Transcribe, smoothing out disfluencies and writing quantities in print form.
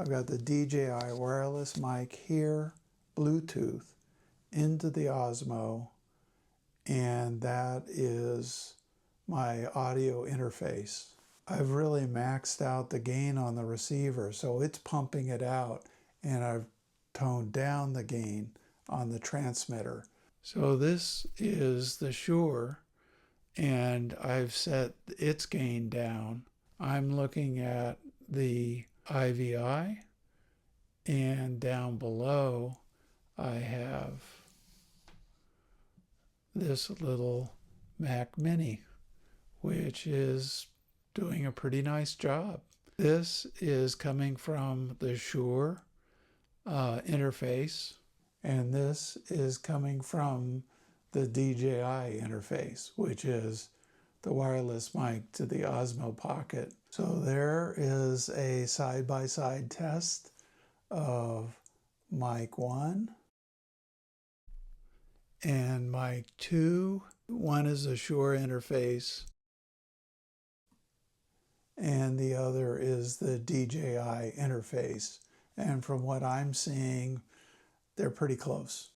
I've got the DJI Wireless Mic here, Bluetooth, into the Osmo, and that is my audio interface. I've really maxed out the gain on the receiver, so it's pumping it out, and I've toned down the gain on the transmitter. So this is the Shure, and I've set its gain down. I'm looking at the IVI, and down below I have this little Mac Mini, which is doing a pretty nice job. This is coming from the Shure interface, and this is coming from the DJI interface, which is the wireless mic to the Osmo Pocket. So there is a side-by-side test of mic 1 and mic 2. One is a Shure interface, and the other is the DJI interface. And from what I'm seeing, they're pretty close.